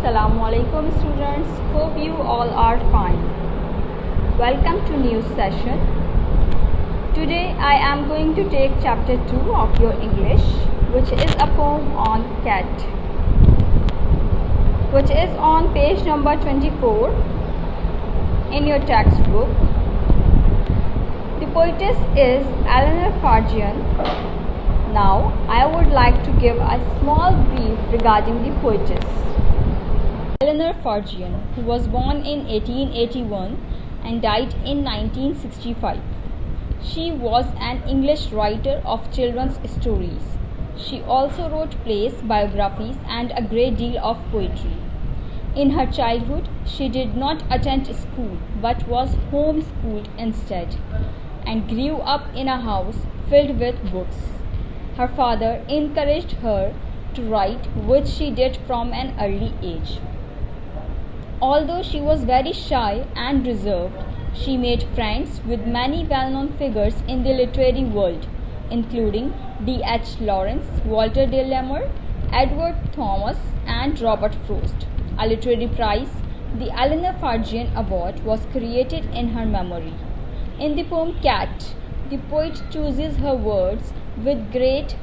Assalamu alaikum students. Hope you all are fine. Welcome to new session. Today I am going to take chapter 2 of your English, which is a poem on cat, which is on page number 24 in your textbook. The poetess is Eleanor Farjeon. Now I would like to give a small brief regarding the poetess. Eleanor Farjeon, who was born in 1881 and died in 1965. She was an English writer of children's stories. She also wrote plays, biographies, and a great deal of poetry. In her childhood, she did not attend school but was homeschooled instead, and grew up in a house filled with books. Her father encouraged her to write, which she did from an early age. Although she was very shy and reserved, she made friends with many well-known figures in the literary world, including D.H. Lawrence, Walter de la Mare, Edward Thomas, and Robert Frost. A literary prize, the Eleanor Farjeon Award, was created in her memory. In the poem Cat, the poet chooses her words with great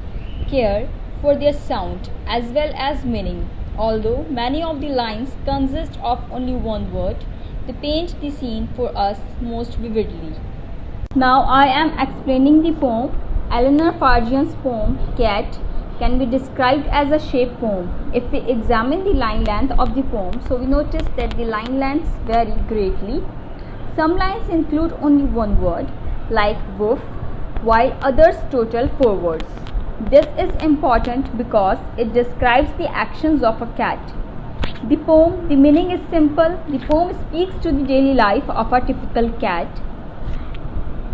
care for their sound as well as meaning. Although many of the lines consist of only one word, they paint the scene for us most vividly. Now I am explaining the poem. Eleanor Farjeon's poem Cat can be described as a shape poem. If we examine the line length of the poem, so we notice that the line lengths vary greatly. Some lines include only one word, like woof, while others total 4 words. This is important because it describes the actions of a cat. The poem, the meaning is simple. The poem speaks to the daily life of a typical cat.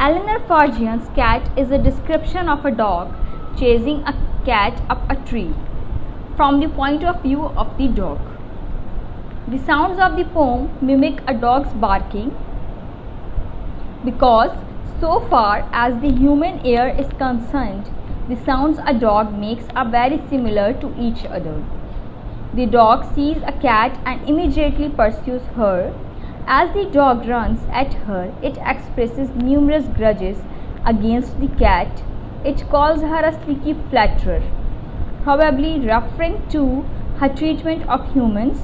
Eleanor Farjeon's Cat is a description of a dog chasing a cat up a tree from the point of view of the dog. The sounds of the poem mimic a dog's barking because, so far as the human ear is concerned, the sounds a dog makes are very similar to each other. The dog sees a cat and immediately pursues her. As the dog runs at her, it expresses numerous grudges against the cat. It calls her a sneaky flatterer, probably referring to her treatment of humans,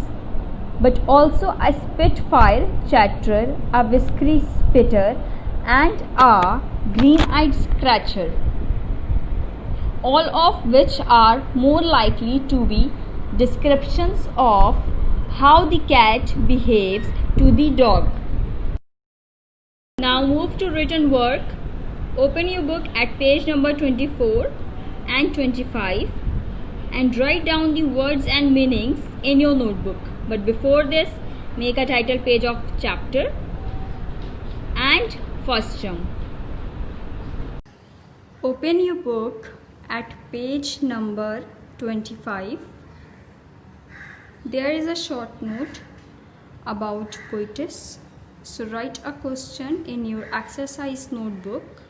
but also a spitfire chatterer, a whiskery spitter, and a green-eyed scratcher, all of which are more likely to be descriptions of how the cat behaves to the dog. Now move to written work. Open your book at page number 24 and 25 and write down the words and meanings in your notebook. But before this, make a title page of chapter and first term. Open your book at page number 25. There is a short note about poetess. So write a question in your exercise notebook.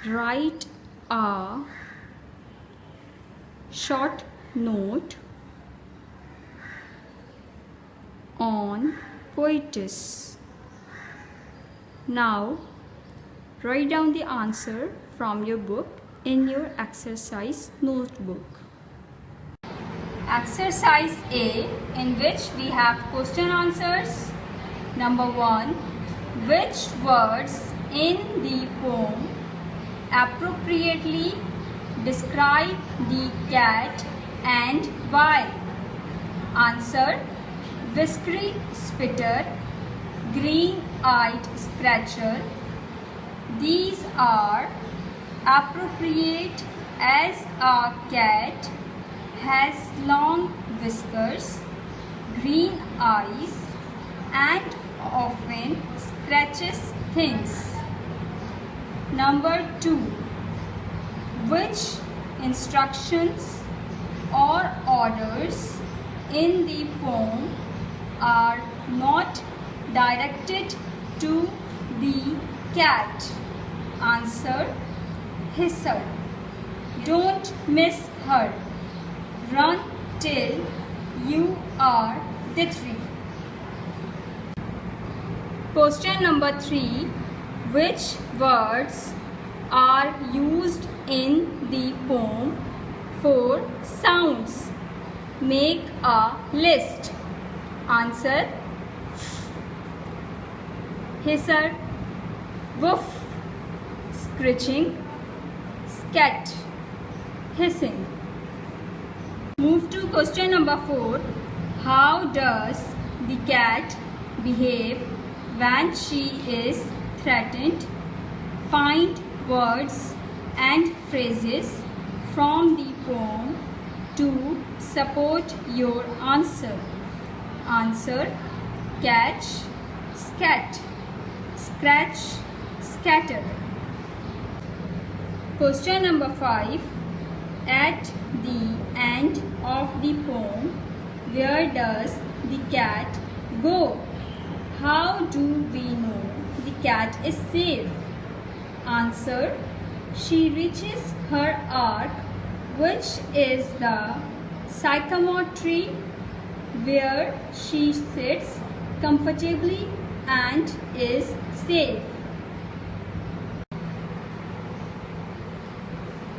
Write a short note on poetess. Now write down the answer from your book in your exercise notebook. Exercise A, in which we have question answers. Number 1. Which words in the poem appropriately describe the cat and why? Answer: whiskery spitter, green-eyed scratcher. These are appropriate as a cat has long whiskers, green eyes, and often scratches things. Number 2. Which instructions or orders in the poem are not directed to the cat? Answer: hiss her, don't miss her, run till you are the three. Question number 3. Which words are used in the poem for sounds? Make a list. Answer: hisser, woof, screeching, scat, hissing. Move to question number 4. How does the cat behave when she is threatened? Find words and phrases from the poem to support your answer. Answer: catch, scat, scratch, scatter. Question number 5. At the end of the poem, where does the cat go? How do we know the cat is safe? Answer: she reaches her ark, which is the sycamore tree, where she sits comfortably and is safe.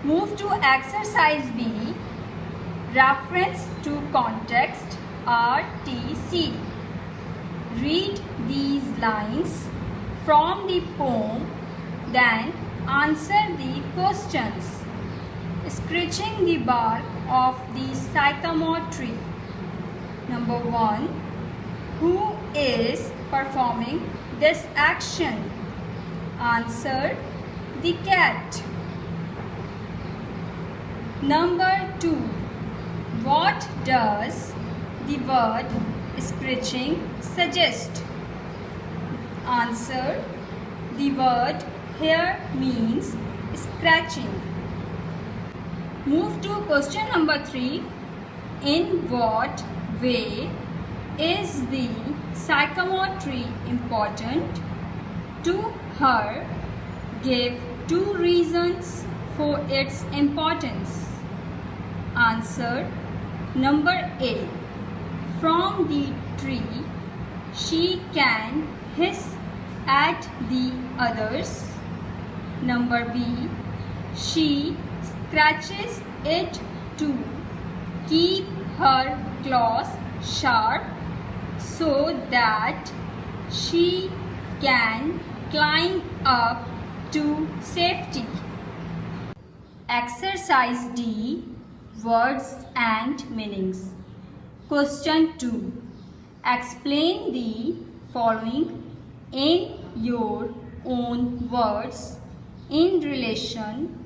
Move to exercise B. Reference to context RTC. Read these lines from the poem, then answer the questions. Scratching the bark of the sycamore tree. Number 1. Who is performing this action? Answer: the cat. Number 2. What does the word scratching suggest? Answer: the word here means scratching. Move to question number 3. In what way is the sycamore tree important to her? Give 2 reasons for its importance. Answer: number A. From the tree, she can hiss at the others. Number B. She scratches it to keep her claws sharp so that she can climb up to safety. Exercise D. Words and meanings. Question 2. Explain the following in your own words in relation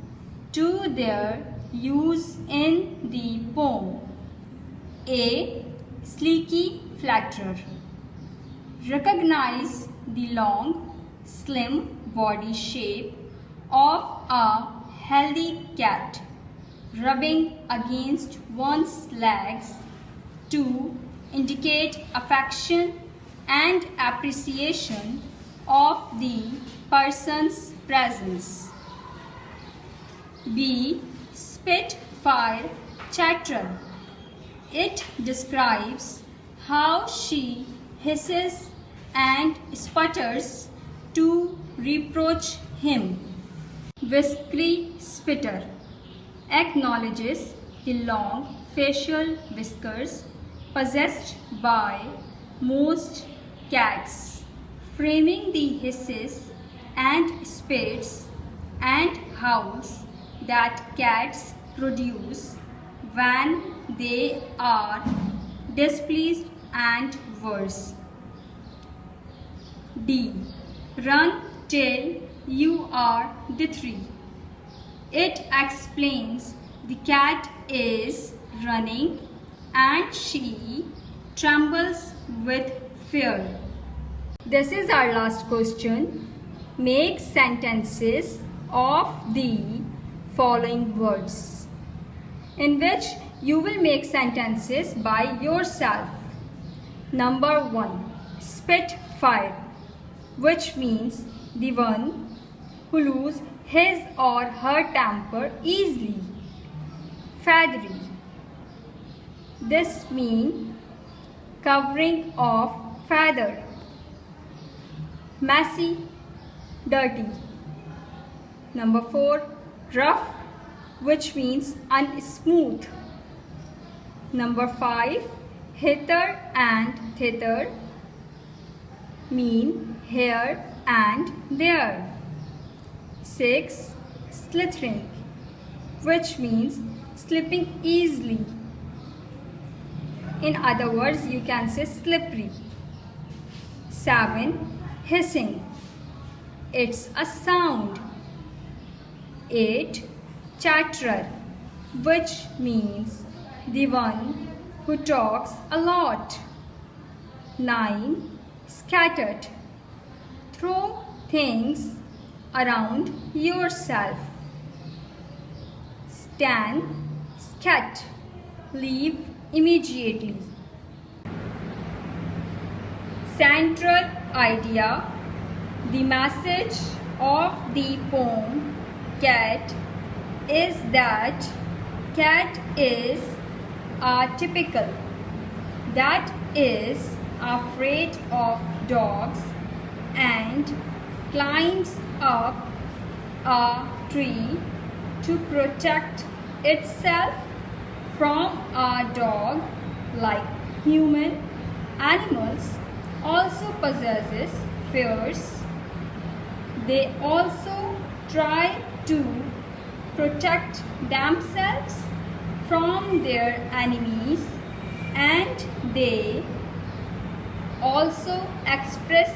to their use in the poem. A. Sleeky flatterer. Recognize the long, slim body shape of a healthy cat rubbing against one's legs to indicate affection and appreciation of the person's presence. B. Spitfire chatterer. It describes how she hisses and sputters to reproach him. Whiskery spitter acknowledges the long facial whiskers possessed by most cats, framing the hisses and spits and howls that cats produce when they are displeased and worse. D. Run till you are the three. It explains the cat is running and she trembles with fear. This is our last question. Make sentences of the following words, in which you will make sentences by yourself. Number 1. Spitfire, which means the one who loses his or her temper easily. Feathery. This means covering of feather. Messy, dirty. Number 4, rough, which means unsmooth. Number 5, hither and thither mean here and there. 6, slithering, which means slipping easily. In other words, you can say slippery. 7, hissing. It's a sound. 8, chatterer, which means the one who talks a lot. 9, scattered. Throw things around yourself. 10, scat. Leave immediately. Central idea. The message of the poem Cat is that cat is atypical, that is afraid of dogs and climbs up a tree to protect itself from a dog. Like human, animals also possesses fears. They also try to protect themselves from their enemies, and they also express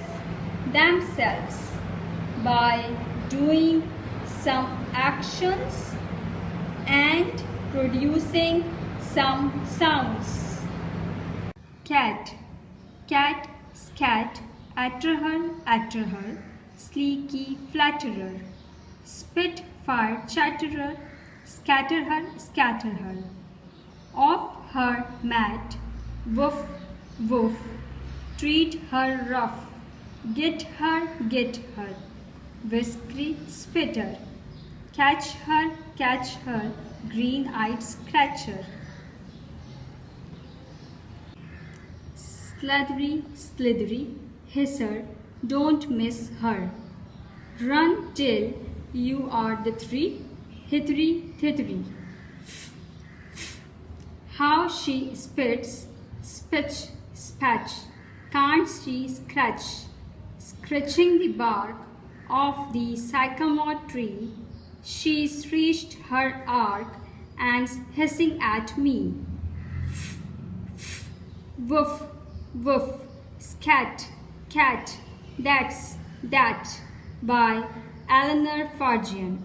themselves by doing some actions and producing some sounds. Cat, cat, scat, atterher, sleeky, flatterer, spitfire, chatterer, scatterher, off her mat, woof, woof, treat her rough, get her, whiskery, spitter, catch her, green-eyed scratcher. Slithery, hisser, don't miss her. Run till you are the three, hithery. How she spits, spitch, spatch, can't she scratch, scratching the bark of the sycamore tree. She's reached her arc and hissing at me. Woof, woof, scat, cat, that's that by Eleanor Farjeon.